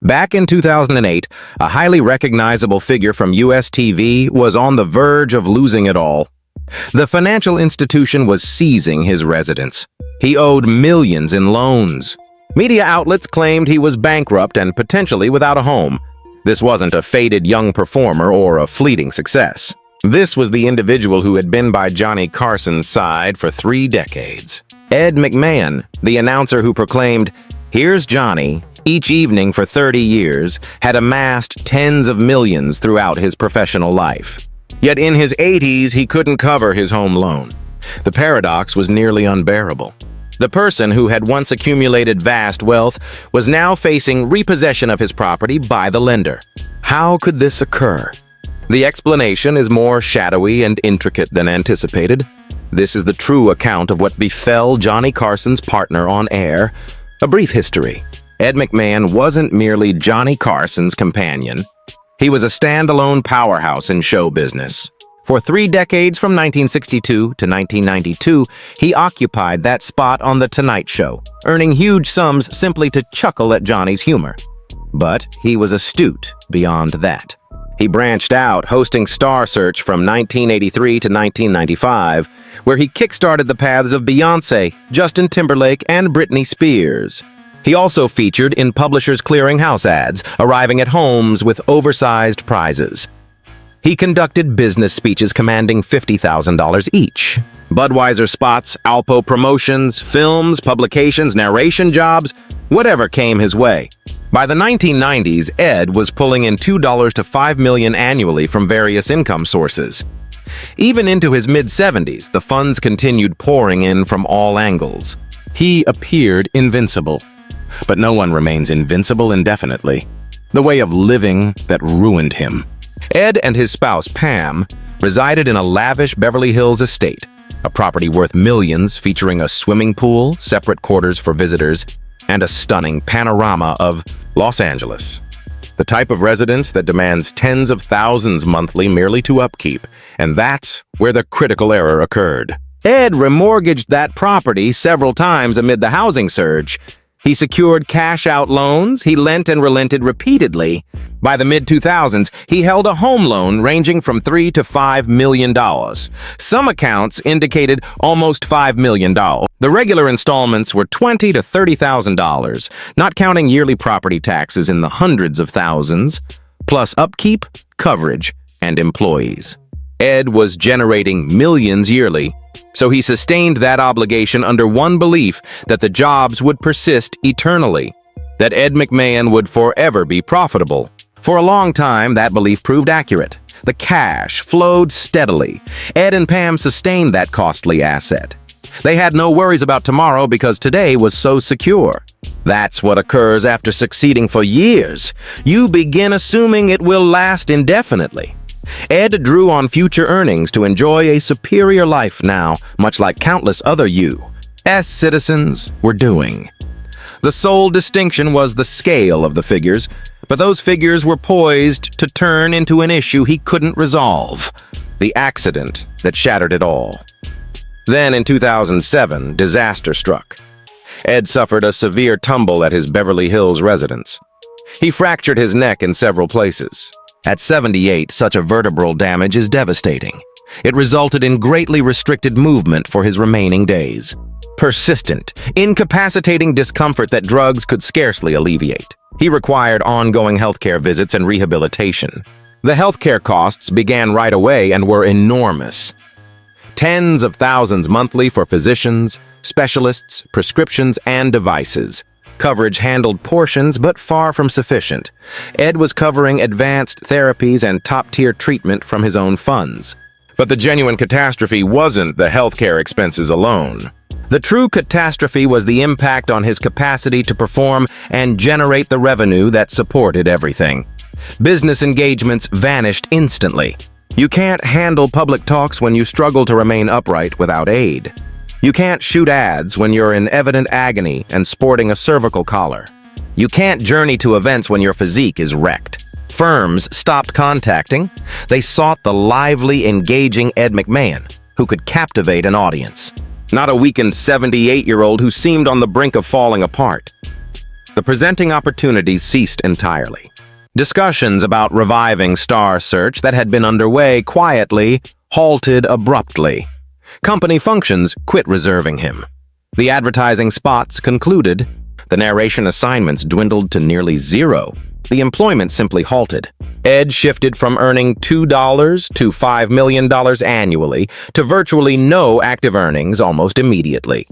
Back in 2008, a highly recognizable figure from US TV was on the verge of losing it all. The financial institution was seizing his residence. He owed millions in loans. Media outlets claimed he was bankrupt and potentially without a home. This wasn't a faded young performer or a fleeting success. This was the individual who had been by Johnny Carson's side for 3 decades. Ed McMahon, the announcer who proclaimed, "Here's Johnny," each evening for 30 years, had amassed tens of millions throughout his professional life. Yet in his 80s, he couldn't cover his home loan. The paradox was nearly unbearable. The person who had once accumulated vast wealth was now facing repossession of his property by the lender. How could this occur? The explanation is more shadowy and intricate than anticipated. This is the true account of what befell Johnny Carson's partner on air. A brief history. Ed McMahon wasn't merely Johnny Carson's companion. He was a standalone powerhouse in show business. For 3 decades from 1962 to 1992, he occupied that spot on The Tonight Show, earning huge sums simply to chuckle at Johnny's humor. But he was astute beyond that. He branched out, hosting Star Search from 1983 to 1995, where he kickstarted the paths of Beyoncé, Justin Timberlake, and Britney Spears. He also featured in Publishers Clearinghouse ads, arriving at homes with oversized prizes. He conducted business speeches commanding $50,000 each. Budweiser spots, Alpo promotions, films, publications, narration jobs, whatever came his way. By the 1990s, Ed was pulling in $2 to $5 million annually from various income sources. Even into his mid-70s, the funds continued pouring in from all angles. He appeared invincible. But no one remains invincible indefinitely. The way of living that ruined him. Ed and his spouse, Pam, resided in a lavish Beverly Hills estate, a property worth millions featuring a swimming pool, separate quarters for visitors, and a stunning panorama of Los Angeles. The type of residence that demands tens of thousands monthly merely to upkeep, and that's where the critical error occurred. Ed remortgaged that property several times amid the housing surge. He secured cash-out loans, he lent and relented repeatedly. By the mid-2000s, he held a home loan ranging from $3 to $5 million. Some accounts indicated almost $5 million. The regular installments were $20,000 to $30,000, not counting yearly property taxes in the hundreds of thousands, plus upkeep, coverage, and employees. Ed was generating millions yearly, so he sustained that obligation under one belief that the jobs would persist eternally, that Ed McMahon would forever be profitable. For a long time, that belief proved accurate. The cash flowed steadily. Ed and Pam sustained that costly asset. They had no worries about tomorrow because today was so secure. That's what occurs after succeeding for years. You begin assuming it will last indefinitely. Ed drew on future earnings to enjoy a superior life now, much like countless other U.S. citizens were doing. The sole distinction was the scale of the figures, but those figures were poised to turn into an issue he couldn't resolve, the accident that shattered it all. Then in 2007, disaster struck. Ed suffered a severe tumble at his Beverly Hills residence. He fractured his neck in several places. At 78, such a vertebral damage is devastating. It resulted in greatly restricted movement for his remaining days. Persistent, incapacitating discomfort that drugs could scarcely alleviate. He required ongoing healthcare visits and rehabilitation. The healthcare costs began right away and were enormous. Tens of thousands monthly for physicians, specialists, prescriptions, and devices. Coverage handled portions, but far from sufficient. Ed was covering advanced therapies and top-tier treatment from his own funds. But the genuine catastrophe wasn't the healthcare expenses alone. The true catastrophe was the impact on his capacity to perform and generate the revenue that supported everything. Business engagements vanished instantly. You can't handle public talks when you struggle to remain upright without aid. You can't shoot ads when you're in evident agony and sporting a cervical collar. You can't journey to events when your physique is wrecked. Firms stopped contacting. They sought the lively, engaging Ed McMahon, who could captivate an audience. Not a weakened 78-year-old who seemed on the brink of falling apart. the presenting opportunities ceased entirely. Discussions about reviving Star Search that had been underway quietly halted abruptly. Company functions quit reserving him. The advertising spots concluded. The narration assignments dwindled to nearly zero. The employment simply halted. Ed shifted from earning $2 to $5 million annually to virtually no active earnings almost immediately.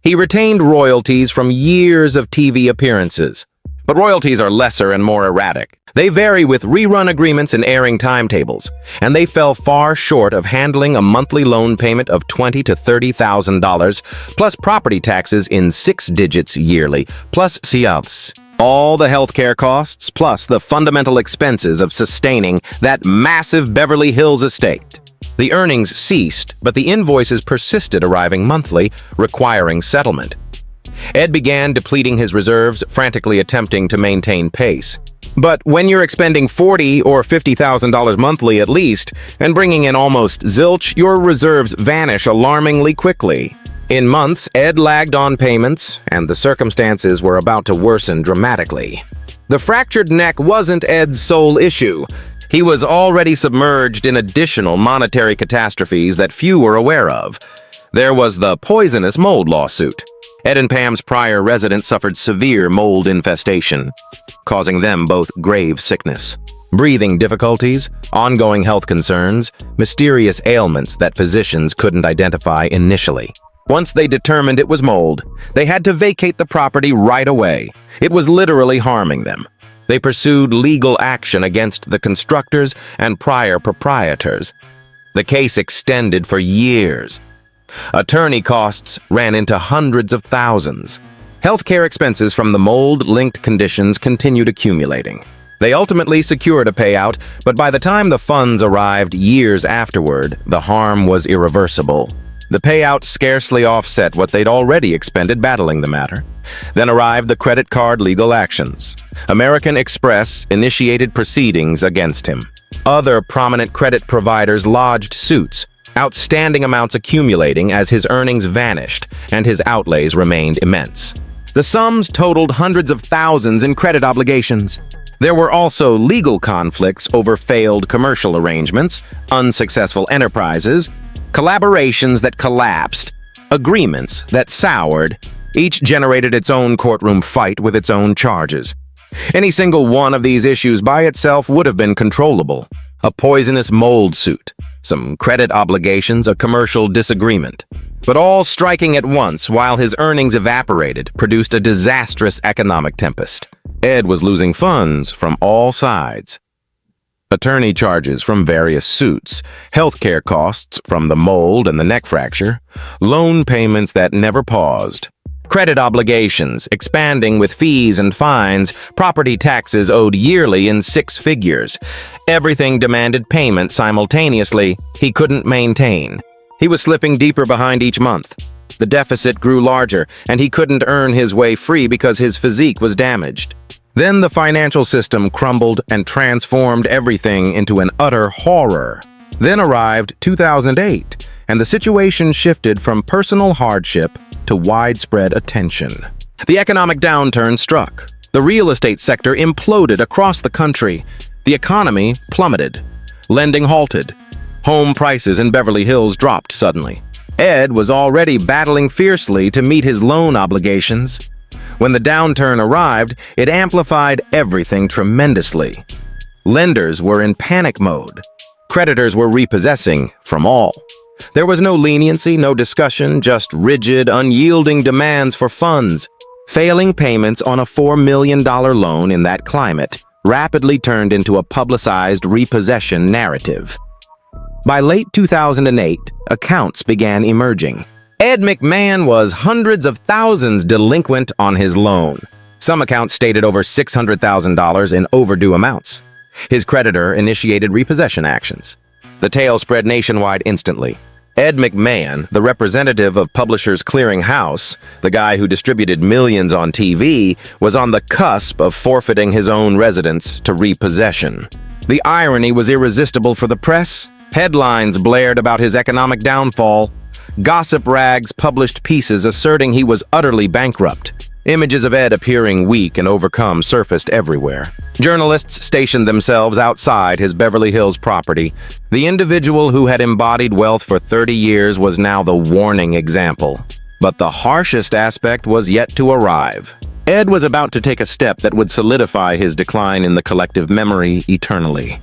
He retained royalties from years of TV appearances, but royalties are lesser and more erratic. They vary with rerun agreements and airing timetables, and they fell far short of handling a monthly loan payment of $20,000 to $30,000, plus property taxes in 6 digits yearly, plus CLs. All the healthcare costs, plus the fundamental expenses of sustaining that massive Beverly Hills estate. The earnings ceased, but the invoices persisted arriving monthly, requiring settlement. Ed began depleting his reserves, frantically attempting to maintain pace. But when you're expending $40,000 or $50,000 monthly at least, and bringing in almost zilch, your reserves vanish alarmingly quickly. In months, Ed lagged on payments, and the circumstances were about to worsen dramatically. The fractured neck wasn't Ed's sole issue. He was already submerged in additional monetary catastrophes that few were aware of. There was the poisonous mold lawsuit. Ed and Pam's prior residence suffered severe mold infestation, causing them both grave sickness. Breathing difficulties, ongoing health concerns, mysterious ailments that physicians couldn't identify initially. Once they determined it was mold, they had to vacate the property right away. It was literally harming them. They pursued legal action against the constructors and prior proprietors. The case extended for years. Attorney costs ran into hundreds of thousands. Healthcare expenses from the mold-linked conditions continued accumulating. They ultimately secured a payout, but by the time the funds arrived years afterward, the harm was irreversible. The payout scarcely offset what they'd already expended battling the matter. Then arrived the credit card legal actions. American Express initiated proceedings against him. Other prominent credit providers lodged suits, outstanding amounts accumulating as his earnings vanished and his outlays remained immense. The sums totaled hundreds of thousands in credit obligations. There were also legal conflicts over failed commercial arrangements, unsuccessful enterprises, collaborations that collapsed, agreements that soured. Each generated its own courtroom fight with its own charges. Any single one of these issues by itself would have been controllable. A poisonous mold suit, some credit obligations, a commercial disagreement. But all striking at once while his earnings evaporated produced a disastrous economic tempest. Ed was losing funds from all sides. Attorney charges from various suits, healthcare costs from the mold and the neck fracture, loan payments that never paused, credit obligations expanding with fees and fines, property taxes owed yearly in 6 figures. Everything demanded payment simultaneously he couldn't maintain. He was slipping deeper behind each month. The deficit grew larger, and he couldn't earn his way free because his physique was damaged. Then the financial system crumbled and transformed everything into an utter horror. Then arrived 2008, and the situation shifted from personal hardship to widespread attention. The economic downturn struck. The real estate sector imploded across the country. The economy plummeted. Lending halted. Home prices in Beverly Hills dropped suddenly. Ed was already battling fiercely to meet his loan obligations. When the downturn arrived, it amplified everything tremendously. Lenders were in panic mode. Creditors were repossessing from all. There was no leniency, no discussion, just rigid, unyielding demands for funds. Failing payments on a $4 million loan in that climate rapidly turned into a publicized repossession narrative. By late 2008, accounts began emerging. Ed McMahon was hundreds of thousands delinquent on his loan. Some accounts stated over $600,000 in overdue amounts. His creditor initiated repossession actions. The tale spread nationwide instantly. Ed McMahon, the representative of Publishers Clearing House, the guy who distributed millions on TV, was on the cusp of forfeiting his own residence to repossession. The irony was irresistible for the press. Headlines blared about his economic downfall. Gossip rags published pieces asserting he was utterly bankrupt. Images of Ed appearing weak and overcome surfaced everywhere. Journalists stationed themselves outside his Beverly Hills property. The individual who had embodied wealth for 30 years was now the warning example. But the harshest aspect was yet to arrive. Ed was about to take a step that would solidify his decline in the collective memory eternally.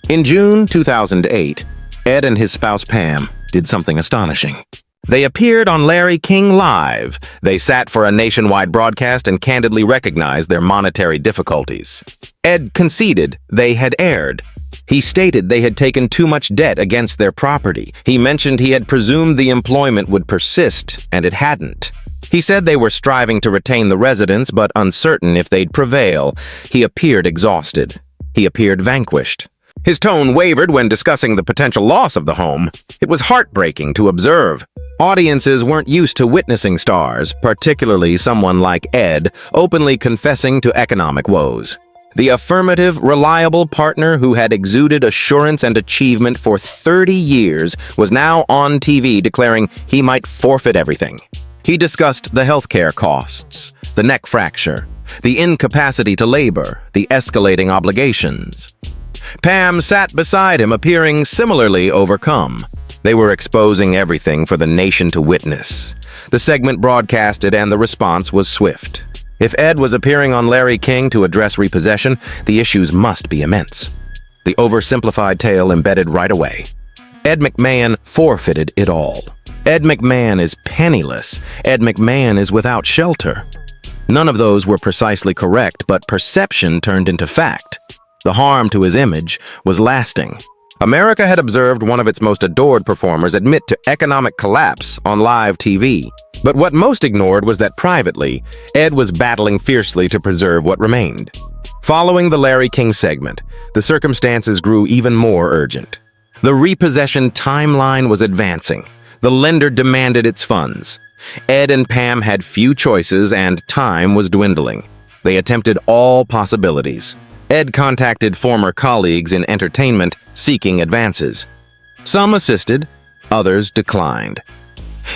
In June 2008, Ed and his spouse Pam did something astonishing. They appeared on Larry King Live. They sat for a nationwide broadcast and candidly recognized their monetary difficulties. Ed conceded they had erred. He stated they had taken too much debt against their property. He mentioned he had presumed the employment would persist, and it hadn't. He said they were striving to retain the residents, but uncertain if they'd prevail. He appeared exhausted. He appeared vanquished. His tone wavered when discussing the potential loss of the home. It was heartbreaking to observe. Audiences weren't used to witnessing stars, particularly someone like Ed, openly confessing to economic woes. The affirmative, reliable partner who had exuded assurance and achievement for 30 years was now on TV declaring he might forfeit everything. He discussed the healthcare costs, the neck fracture, the incapacity to labor, the escalating obligations. Pam sat beside him, appearing similarly overcome. They were exposing everything for the nation to witness. The segment broadcasted and the response was swift. If Ed was appearing on Larry King to address repossession, the issues must be immense. The oversimplified tale embedded right away. Ed McMahon forfeited it all. Ed McMahon is penniless. Ed McMahon is without shelter. None of those were precisely correct, but perception turned into fact. The harm to his image was lasting. America had observed one of its most adored performers admit to economic collapse on live TV. But what most ignored was that privately, Ed was battling fiercely to preserve what remained. Following the Larry King segment, the circumstances grew even more urgent. The repossession timeline was advancing. The lender demanded its funds. Ed and Pam had few choices and time was dwindling. They attempted all possibilities. Ed contacted former colleagues in entertainment seeking advances. Some assisted, others declined.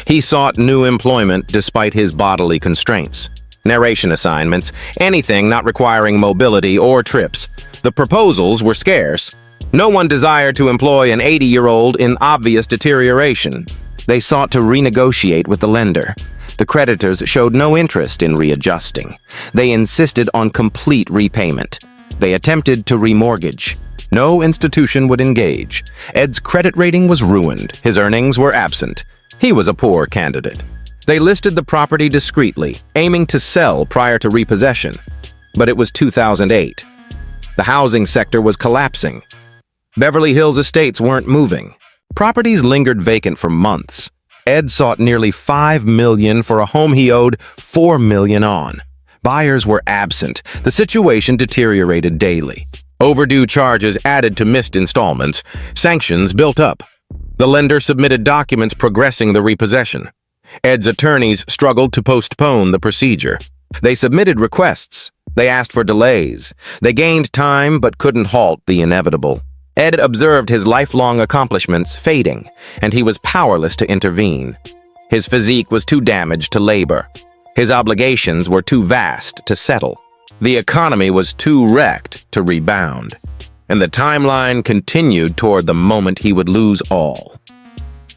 He sought new employment despite his bodily constraints. Narration assignments, anything not requiring mobility or trips. The proposals were scarce. No one desired to employ an 80-year-old in obvious deterioration. They sought to renegotiate with the lender. The creditors showed no interest in readjusting. They insisted on complete repayment. They attempted to remortgage. No institution would engage. Ed's credit rating was ruined. His earnings were absent. He was a poor candidate. They listed the property discreetly, aiming to sell prior to repossession. But it was 2008. The housing sector was collapsing. Beverly Hills estates weren't moving. Properties lingered vacant for months. Ed sought nearly $5 million for a home he owed $4 million on. Buyers were absent. The situation deteriorated daily. Overdue charges added to missed installments. Sanctions built up. The lender submitted documents progressing the repossession. Ed's attorneys struggled to postpone the procedure. They submitted requests. They asked for delays. They gained time but couldn't halt the inevitable. Ed observed his lifelong accomplishments fading, and he was powerless to intervene. His physique was too damaged to labor. His obligations were too vast to settle. The economy was too wrecked to rebound. And the timeline continued toward the moment he would lose all.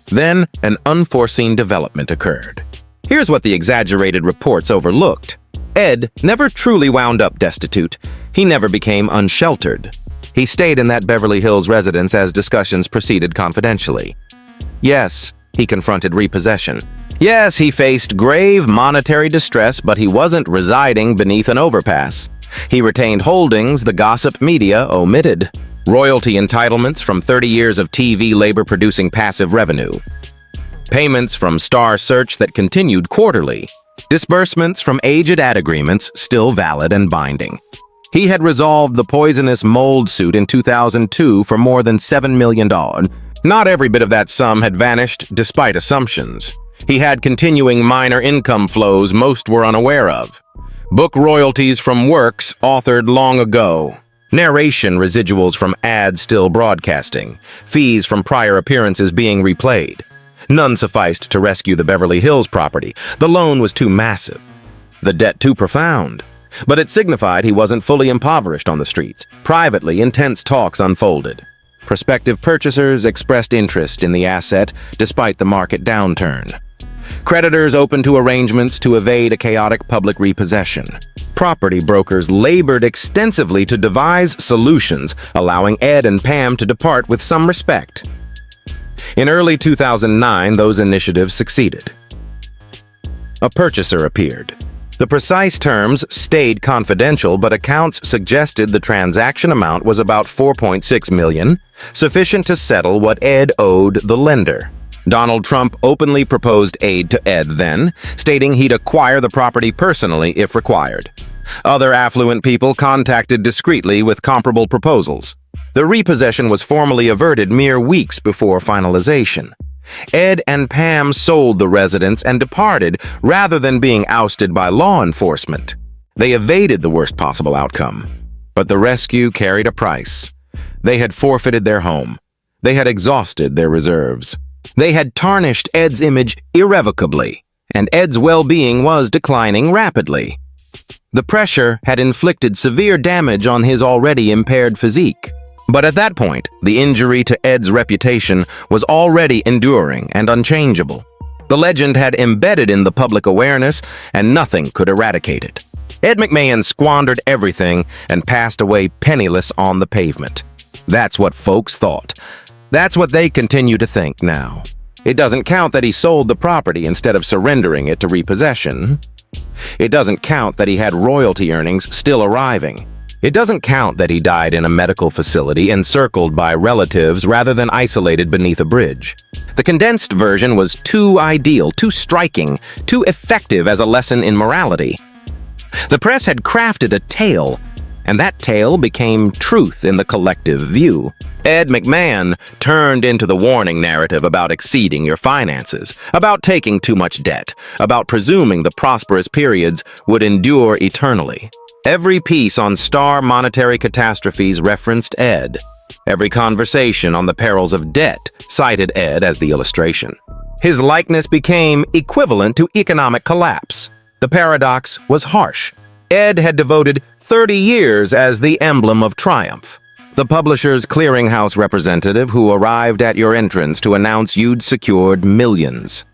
Then, an unforeseen development occurred. Here's what the exaggerated reports overlooked. Ed never truly wound up destitute. He never became unsheltered. He stayed in that Beverly Hills residence as discussions proceeded confidentially. Yes, he confronted repossession. Yes, he faced grave monetary distress, but he wasn't residing beneath an overpass. He retained holdings the gossip media omitted. Royalty entitlements from 30 years of TV labor producing passive revenue. Payments from Star Search that continued quarterly. Disbursements from aged ad agreements still valid and binding. He had resolved the poisonous mold suit in 2002 for more than $7 million. Not every bit of that sum had vanished despite assumptions. He had continuing minor income flows most were unaware of. Book royalties from works authored long ago. Narration residuals from ads still broadcasting. Fees from prior appearances being replayed. None sufficed to rescue the Beverly Hills property. The loan was too massive. the debt too profound. But it signified he wasn't fully impoverished on the streets. Privately, intense talks unfolded. Prospective purchasers expressed interest in the asset despite the market downturn. Creditors opened to arrangements to evade a chaotic public repossession. Property brokers labored extensively to devise solutions, allowing Ed and Pam to depart with some respect. In early 2009, those initiatives succeeded. A purchaser appeared. The precise terms stayed confidential, but accounts suggested the transaction amount was about $4.6 million, sufficient to settle what Ed owed the lender. Donald Trump openly proposed aid to Ed then, stating he'd acquire the property personally if required. Other affluent people contacted discreetly with comparable proposals. The repossession was formally averted mere weeks before finalization. Ed and Pam sold the residence and departed rather than being ousted by law enforcement. They evaded the worst possible outcome. But the rescue carried a price. They had forfeited their home. They had exhausted their reserves. They had tarnished Ed's image irrevocably, and Ed's well-being was declining rapidly. The pressure had inflicted severe damage on his already impaired physique. But at that point, the injury to Ed's reputation was already enduring and unchangeable. The legend had embedded in the public awareness, and nothing could eradicate it. Ed McMahon squandered everything and passed away penniless on the pavement. That's what folks thought. That's what they continue to think now. It doesn't count that he sold the property instead of surrendering it to repossession. It doesn't count that he had royalty earnings still arriving. It doesn't count that he died in a medical facility encircled by relatives rather than isolated beneath a bridge. The condensed version was too ideal, too striking, too effective as a lesson in morality. The press had crafted a tale, and that tale became truth in the collective view. Ed McMahon turned into the warning narrative about exceeding your finances, about taking too much debt, about presuming the prosperous periods would endure eternally. Every piece on Star Monetary Catastrophes referenced Ed. Every conversation on the perils of debt cited Ed as the illustration. His likeness became equivalent to economic collapse. The paradox was harsh. Ed had devoted 30 years as the emblem of triumph. The publisher's clearinghouse representative who arrived at your entrance to announce you'd secured millions.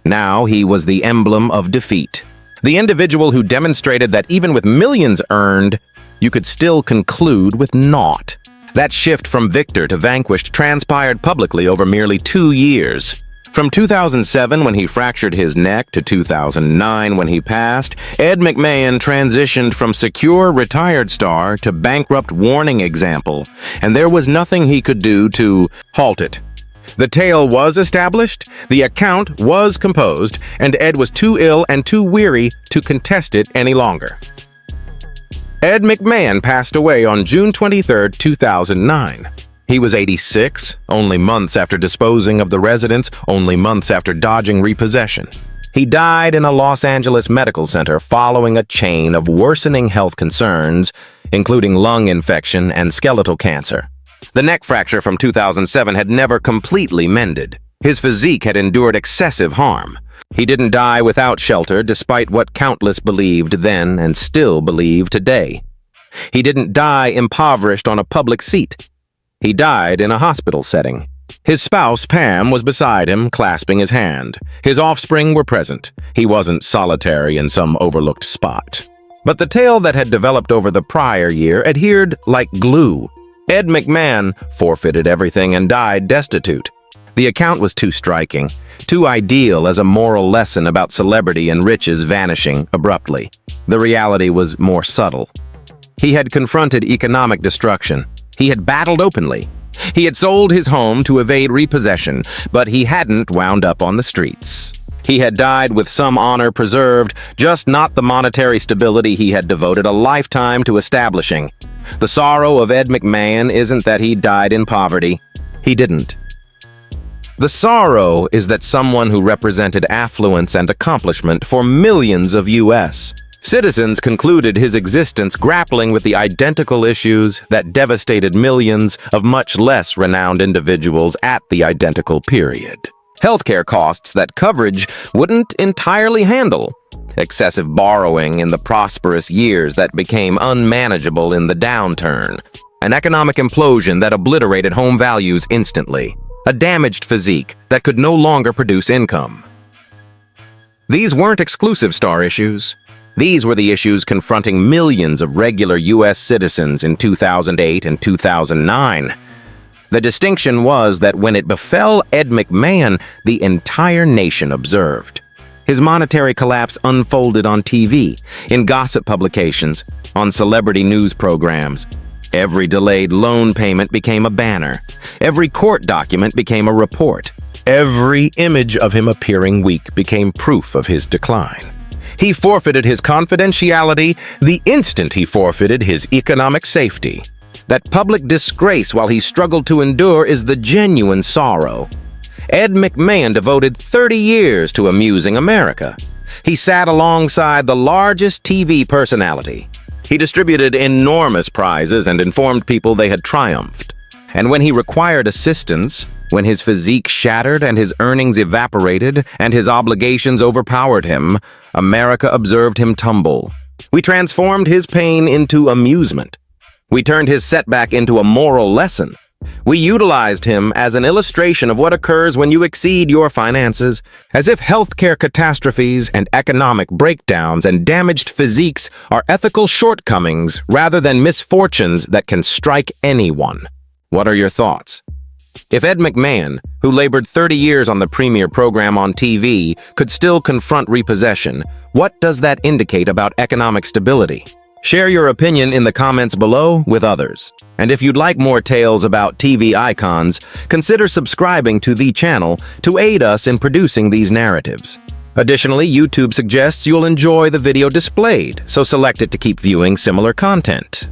Now he was the emblem of defeat. The individual who demonstrated that even with millions earned, you could still conclude with naught. That shift from victor to vanquished transpired publicly over merely 2 years. From 2007, when he fractured his neck, to 2009, when he passed, Ed McMahon transitioned from secure retired star to bankrupt warning example, and there was nothing he could do to halt it. The tale was established, the account was composed, and Ed was too ill and too weary to contest it any longer. Ed McMahon passed away on June 23, 2009. He was 86, only months after disposing of the residence, only months after dodging repossession. He died in a Los Angeles medical center following a chain of worsening health concerns, including lung infection and skeletal cancer. The neck fracture from 2007 had never completely mended. His physique had endured excessive harm. He didn't die without shelter, despite what countless believed then and still believe today. He didn't die impoverished on a public seat. He died in a hospital setting. His spouse, Pam, was beside him, clasping his hand. His offspring were present. He wasn't solitary in some overlooked spot. But the tale that had developed over the prior year adhered like glue. Ed McMahon forfeited everything and died destitute. The account was too striking, too ideal as a moral lesson about celebrity and riches vanishing abruptly. The reality was more subtle. He had confronted economic destruction. He had battled openly. He had sold his home to evade repossession, but he hadn't wound up on the streets. He had died with some honor preserved, just not the monetary stability he had devoted a lifetime to establishing. The sorrow of Ed McMahon isn't that he died in poverty. He didn't. The sorrow is that someone who represented affluence and accomplishment for millions of U.S. citizens concluded his existence grappling with the identical issues that devastated millions of much less renowned individuals at the identical period. healthcare costs that coverage wouldn't entirely handle, excessive borrowing in the prosperous years that became unmanageable in the downturn, an economic implosion that obliterated home values instantly, a damaged physique that could no longer produce income. These weren't exclusive star issues. These were the issues confronting millions of regular U.S. citizens in 2008 and 2009. The distinction was that when it befell Ed McMahon, the entire nation observed. His monetary collapse unfolded on TV, in gossip publications, on celebrity news programs. Every delayed loan payment became a banner. Every court document became a report. Every image of him appearing weak became proof of his decline. He forfeited his confidentiality the instant he forfeited his economic safety. That public disgrace while he struggled to endure is the genuine sorrow. Ed McMahon devoted 30 years to amusing America. He sat alongside the largest TV personality. He distributed enormous prizes and informed people they had triumphed. And when he required assistance, when his physique shattered and his earnings evaporated and his obligations overpowered him, America observed him tumble. We transformed his pain into amusement. We turned his setback into a moral lesson. We utilized him as an illustration of what occurs when you exceed your finances, as if healthcare catastrophes and economic breakdowns and damaged physiques are ethical shortcomings rather than misfortunes that can strike anyone. What are your thoughts? If Ed McMahon, who labored 30 years on the premier program on TV, could still confront repossession, what does that indicate about economic stability? Share your opinion in the comments below with others. And if you'd like more tales about TV icons, consider subscribing to the channel to aid us in producing these narratives. Additionally, YouTube suggests you'll enjoy the video displayed, so select it to keep viewing similar content.